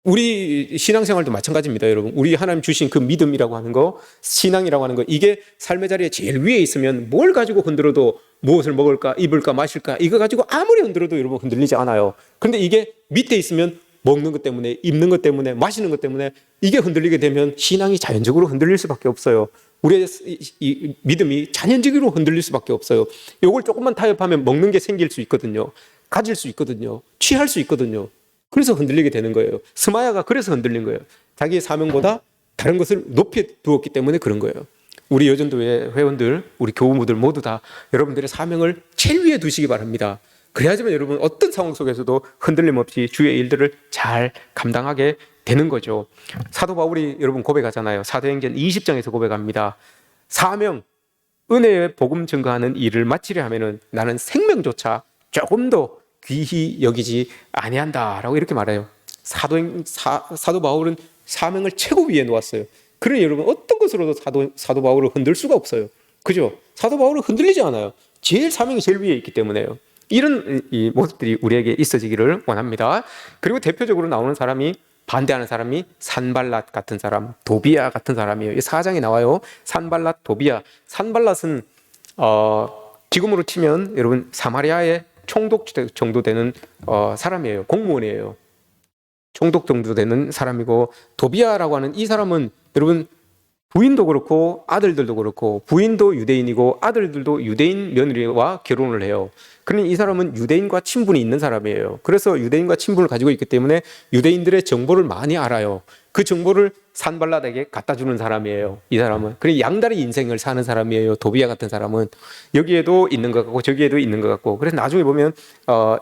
우리 신앙생활도 마찬가지입니다, 여러분. 우리 하나님 주신 그 믿음이라고 하는 거, 신앙이라고 하는 거, 이게 삶의 자리에 제일 위에 있으면 뭘 가지고 흔들어도 무엇을 먹을까, 입을까, 마실까, 이거 가지고 아무리 흔들어도 여러분 흔들리지 않아요. 그런데 이게 밑에 있으면 먹는 것 때문에, 입는 것 때문에, 마시는 것 때문에 이게 흔들리게 되면 신앙이 자연적으로 흔들릴 수밖에 없어요. 우리의 이 믿음이 자연적으로 흔들릴 수밖에 없어요. 이걸 조금만 타협하면 먹는 게 생길 수 있거든요. 가질 수 있거든요. 취할 수 있거든요. 그래서 흔들리게 되는 거예요. 스마야가 그래서 흔들린 거예요. 자기의 사명보다 다른 것을 높이 두었기 때문에 그런 거예요. 우리 여전도회 회원들, 우리 교우들 모두 다 여러분들의 사명을 제일 위에 두시기 바랍니다. 그래야지만 여러분 어떤 상황 속에서도 흔들림 없이 주의 일들을 잘 감당하게 되는 거죠. 사도 바울이 여러분 고백하잖아요. 사도행전 20장에서 고백합니다. 사명, 은혜의 복음 증거하는 일을 마치려 하면은 나는 생명조차 조금도 귀히 여기지 아니한다라고 이렇게 말해요. 사도 바울은 사명을 최고 위에 놓았어요. 그러니 여러분 어떤 것으로도 사도 바울을 흔들 수가 없어요. 그죠? 사도 바울은 흔들리지 않아요. 사명이 제일 위에 있기 때문에요. 이런 이 모습들이 우리에게 있어지기를 원합니다. 그리고 대표적으로 나오는 사람이, 반대하는 사람이 산발랏 같은 사람, 도비야 같은 사람이에요. 이 4장에 나와요. 산발랏, 도비야. 산발랏은 지금으로 치면 여러분 사마리아의 총독 정도 되는 사람이에요. 공무원이에요. 총독 정도 되는 사람이고, 도비야라고 하는 이 사람은 여러분 부인도 그렇고 아들들도 그렇고, 부인도 유대인이고 아들들도 유대인 며느리와 결혼을 해요. 그러니 이 사람은 유대인과 친분이 있는 사람이에요. 그래서 유대인과 친분을 가지고 있기 때문에 유대인들의 정보를 많이 알아요. 그 정보를 산발랏에게 갖다 주는 사람이에요. 이 사람은. 그러니 양다리 인생을 사는 사람이에요. 도비야 같은 사람은. 여기에도 있는 것 같고 저기에도 있는 것 같고. 그래서 나중에 보면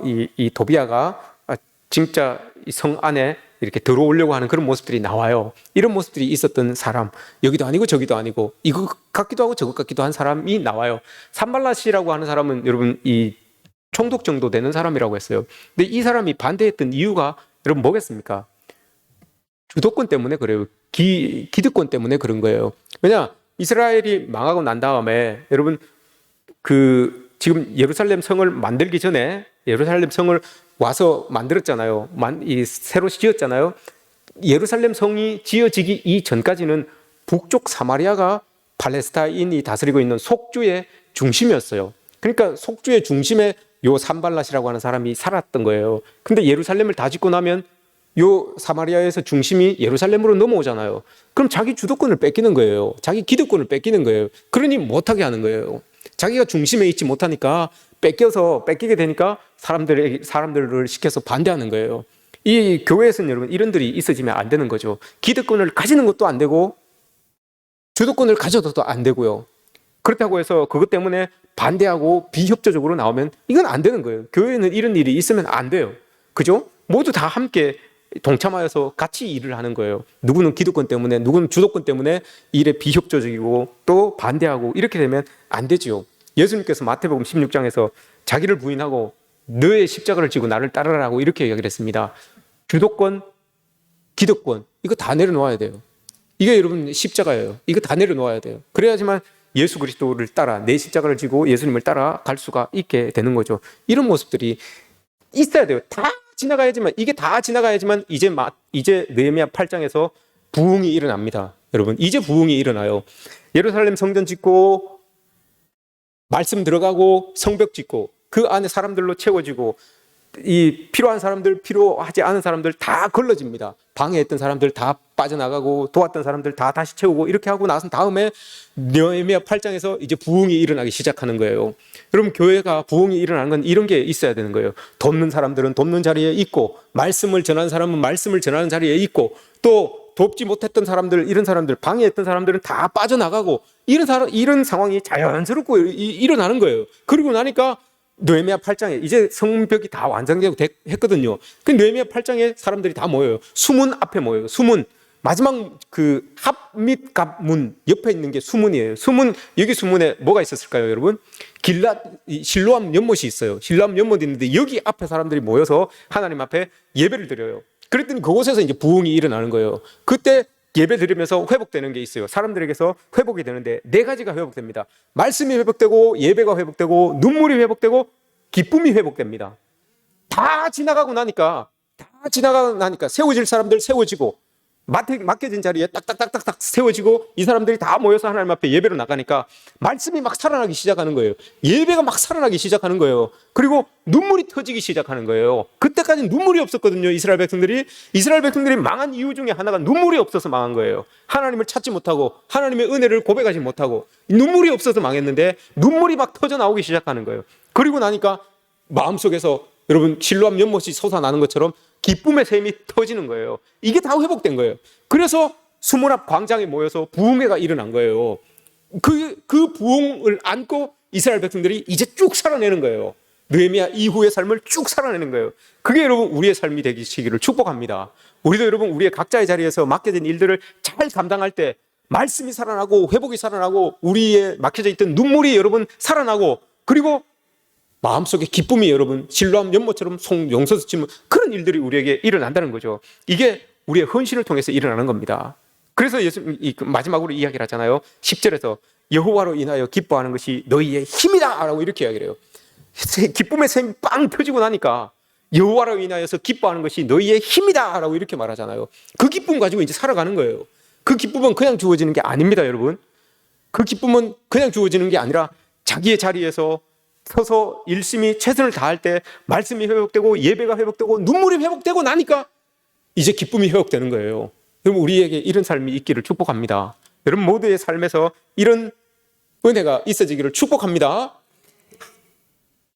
이 도비야가 진짜 성 안에 이렇게 들어오려고 하는 그런 모습들이 나와요. 이런 모습들이 있었던 사람, 여기도 아니고 저기도 아니고 이거 같기도 하고 저것 같기도 한 사람이 나와요. 산발랏이라고 하는 사람은 여러분 이 총독 정도 되는 사람이라고 했어요. 근데 이 사람이 반대했던 이유가 여러분 뭐겠습니까? 주도권 때문에 그래요. 기득권 때문에 그런 거예요. 왜냐, 이스라엘이 망하고 난 다음에 여러분 지금 예루살렘 성을 만들기 전에 예루살렘 성을 와서 만들었잖아요. 새로 지었잖아요. 예루살렘 성이 지어지기 이전까지는 북쪽 사마리아가 팔레스타인이 다스리고 있는 속주의 중심이었어요. 그러니까 속주의 중심에 요 산발랏이라고 하는 사람이 살았던 거예요. 근데 예루살렘을 다 짓고 나면 요 사마리아에서 중심이 예루살렘으로 넘어오잖아요. 그럼 자기 주도권을 뺏기는 거예요. 자기 기득권을 뺏기는 거예요. 그러니 못하게 하는 거예요. 자기가 중심에 있지 못하니까 뺏기게 되니까 사람들을 시켜서 반대하는 거예요. 이 교회에서는 여러분 이런 들이 있어지면 안 되는 거죠. 기득권을 가지는 것도 안 되고 주도권을 가져도 안 되고요. 그렇다고 해서 그것 때문에 반대하고 비협조적으로 나오면 이건 안 되는 거예요. 교회는 이런 일이 있으면 안 돼요. 그죠? 모두 다 함께 동참하여서 같이 일을 하는 거예요. 누구는 기득권 때문에, 누구는 주도권 때문에 일에 비협조적이고 또 반대하고 이렇게 되면 안 되지요. 예수님께서 마태복음 16장에서 자기를 부인하고 너의 십자가를 지고 나를 따르라고 이렇게 이야기를 했습니다. 주도권, 기득권 이거 다 내려놓아야 돼요. 이게 여러분 십자가예요. 이거 다 내려놓아야 돼요. 그래야지만 예수 그리스도를 따라 내 십자가를 지고 예수님을 따라 갈 수가 있게 되는 거죠. 이런 모습들이 있어야 돼요. 다 지나가야지만, 이게 다 지나가야지만 이제 느헤미야 8장에서 부흥이 일어납니다. 여러분 이제 부흥이 일어나요. 예루살렘 성전 짓고 말씀 들어가고 성벽 짓고 그 안에 사람들로 채워지고 이 필요한 사람들, 필요하지 않은 사람들 다 걸러집니다. 방해했던 사람들 다 빠져나가고 도왔던 사람들 다 다시 채우고 이렇게 하고 나선 다음에 느헤미야 8장에서 이제 부흥이 일어나기 시작하는 거예요. 여러분 교회가 부흥이 일어나는 건 이런 게 있어야 되는 거예요. 돕는 사람들은 돕는 자리에 있고 말씀을 전하는 사람은 말씀을 전하는 자리에 있고 또 돕지 못했던 사람들, 이런 사람들, 방해했던 사람들은 다 빠져나가고 이런 상황이 자연스럽고 일어나는 거예요. 그리고 나니까 느헤미야 8장에 이제 성벽이 다 완성되고 했거든요. 그 느헤미야 8장에 사람들이 다 모여요. 수문 앞에 모여요. 수문. 마지막 그 합 및 갑문 옆에 있는 게 수문이에요. 수문, 여기 수문에 뭐가 있었을까요, 여러분? 실로암 연못이 있어요. 실로암 연못이 있는데 여기 앞에 사람들이 모여서 하나님 앞에 예배를 드려요. 그랬더니 그곳에서 이제 부흥이 일어나는 거예요. 그때 예배 드리면서 회복되는 게 있어요. 사람들에게서 회복이 되는데 네 가지가 회복됩니다. 말씀이 회복되고 예배가 회복되고 눈물이 회복되고 기쁨이 회복됩니다. 다 지나가고 나니까 세워질 사람들 세워지고 맡겨진 자리에 딱딱딱딱딱 세워지고 이 사람들이 다 모여서 하나님 앞에 예배로 나가니까 말씀이 막 살아나기 시작하는 거예요. 예배가 막 살아나기 시작하는 거예요. 그리고 눈물이 터지기 시작하는 거예요. 그때까지는 눈물이 없었거든요. 이스라엘 백성들이 망한 이유 중에 하나가 눈물이 없어서 망한 거예요. 하나님을 찾지 못하고 하나님의 은혜를 고백하지 못하고 눈물이 없어서 망했는데 눈물이 막 터져 나오기 시작하는 거예요. 그리고 나니까 마음속에서 여러분 실로암 연못이 솟아나는 것처럼 기쁨의 샘이 터지는 거예요. 이게 다 회복된 거예요. 그래서 수문 앞 광장에 모여서 부흥회가 일어난 거예요. 그 부흥을 안고 이스라엘 백성들이 이제 쭉 살아내는 거예요. 느헤미야 이후의 삶을 쭉 살아내는 거예요. 그게 여러분 우리의 삶이 되시기를 축복합니다. 우리도 여러분 우리의 각자의 자리에서 맡겨진 일들을 잘 감당할 때 말씀이 살아나고 회복이 살아나고 우리의 막혀져 있던 눈물이 여러분 살아나고 그리고 마음속에 기쁨이 여러분 실로암 연못처럼 용서서 치면 그런 일들이 우리에게 일어난다는 거죠. 이게 우리의 헌신을 통해서 일어나는 겁니다. 그래서 마지막으로 이야기를 하잖아요. 10절에서 여호와로 인하여 기뻐하는 것이 너희의 힘이다 라고 이렇게 이야기를 해요. 기쁨의 샘이 빵 터지고 나니까 여호와로 인하여서 기뻐하는 것이 너희의 힘이다 라고 이렇게 말하잖아요. 그 기쁨 가지고 이제 살아가는 거예요. 그 기쁨은 그냥 주어지는 게 아닙니다, 여러분. 그 기쁨은 그냥 주어지는 게 아니라 자기의 자리에서 서서 열심히 최선을 다할 때 말씀이 회복되고 예배가 회복되고 눈물이 회복되고 나니까 이제 기쁨이 회복되는 거예요. 여러분 우리에게 이런 삶이 있기를 축복합니다. 여러분 모두의 삶에서 이런 은혜가 있어지기를 축복합니다.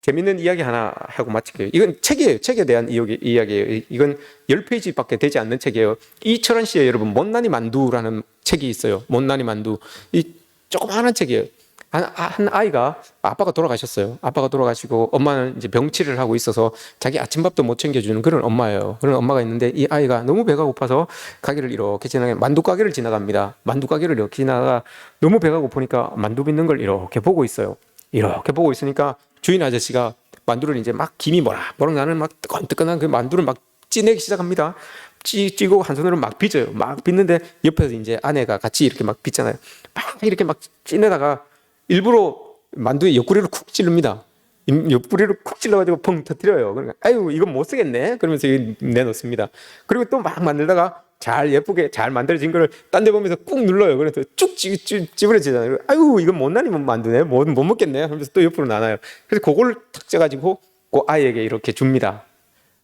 재밌는 이야기 하나 하고 마칠게요. 이건 책이에요. 책에 대한 이야기예요. 이건 10페이지밖에 되지 않는 책이에요. 이철원 씨의 여러분 못난이 만두라는 책이 있어요. 못난이 만두. 이 조그마한 책이에요. 한 아이가 아빠가 돌아가셨어요. 아빠가 돌아가시고 엄마는 이제 병치를 하고 있어서 자기 아침밥도 못 챙겨주는 그런 엄마예요. 그런 엄마가 있는데 이 아이가 너무 배가 고파서 가게를 이렇게 만두 가게를 지나갑니다. 만두 가게를 이렇게 지나가 너무 배가 고프니까 만두 빚는 걸 이렇게 보고 있어요. 이렇게 보고 있으니까 주인 아저씨가 만두를 이제 막 김이 모락모락 나는 막 뜨끈뜨끈한 그 만두를 막 찌내기 시작합니다. 찌고 한 손으로 막 빚어요. 막 빚는데 옆에서 이제 아내가 같이 이렇게 막 빚잖아요. 막 이렇게 막 찌내다가 일부러 만두에 옆구리를 쿡 찌릅니다. 옆구리를 쿡 찔러가지고 펑 터뜨려요. 그러니까 아유 이건 못 쓰겠네. 그러면서 내놓습니다. 그리고 또 막 만들다가 잘 예쁘게 잘 만들어진 걸 딴 데 보면서 꾹 눌러요. 그래서 쭉 찌그러지잖아요. 아유 이건 못난이 만두네. 못 먹겠네. 하면서 또 옆으로 나눠요. 그래서 그걸 탁 쪄가지고 그 아이에게 이렇게 줍니다.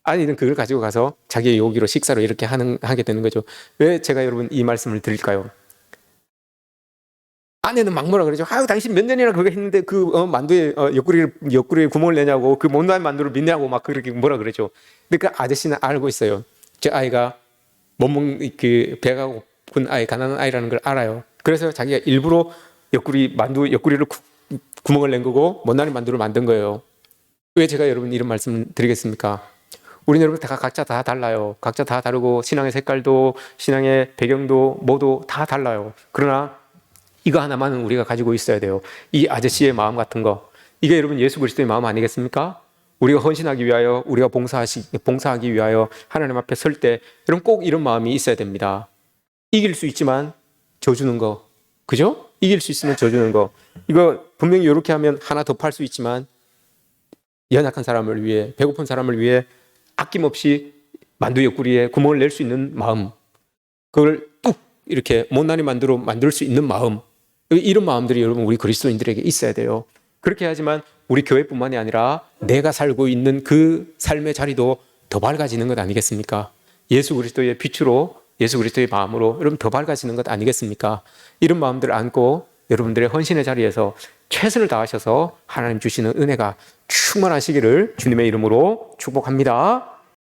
아이는 그걸 가지고 가서 자기의 요기로 식사로 이렇게 하게 되는 거죠. 왜 제가 여러분 이 말씀을 드릴까요? 아내는 막 뭐라 그러죠. 아유 당신 몇 년이나 그거 했는데 그 만두에 옆구리에 구멍을 내냐고 그 못난 만두를 믿냐고 막 그렇게 뭐라 그러죠. 근데 그 아저씨는 알고 있어요. 저 아이가 못 먹는 그 배가 고픈 아이, 가난한 아이라는 걸 알아요. 그래서 자기가 일부러 옆구리를 구멍을 낸 거고 못난이 만두를 만든 거예요. 왜 제가 여러분 이런 말씀 드리겠습니까? 우리는 여러분 다 각자 다 달라요. 각자 다 다르고 신앙의 색깔도 신앙의 배경도 뭐도 다 달라요. 그러나 이거 하나만은 우리가 가지고 있어야 돼요. 이 아저씨의 마음 같은 거. 이게 여러분 예수 그리스도의 마음 아니겠습니까? 우리가 헌신하기 위하여, 우리가 봉사하기 위하여 하나님 앞에 설 때 여러분 꼭 이런 마음이 있어야 됩니다. 이길 수 있지만 져주는 거. 그죠? 이길 수 있으면 져주는 거. 이거 분명히 이렇게 하면 하나 더 팔 수 있지만 연약한 사람을 위해, 배고픈 사람을 위해 아낌없이 만두 옆구리에 구멍을 낼 수 있는 마음, 그걸 뚝 이렇게 못난이 만두로 만들 수 있는 마음, 이런 마음들이 여러분 우리 그리스도인들에게 있어야 돼요. 그렇게 해야지만 우리 교회뿐만이 아니라 내가 살고 있는 그 삶의 자리도 더 밝아지는 것 아니겠습니까? 예수 그리스도의 빛으로, 예수 그리스도의 마음으로 여러분 더 밝아지는 것 아니겠습니까? 이런 마음들을 안고 여러분들의 헌신의 자리에서 최선을 다하셔서 하나님 주시는 은혜가 충만하시기를 주님의 이름으로 축복합니다.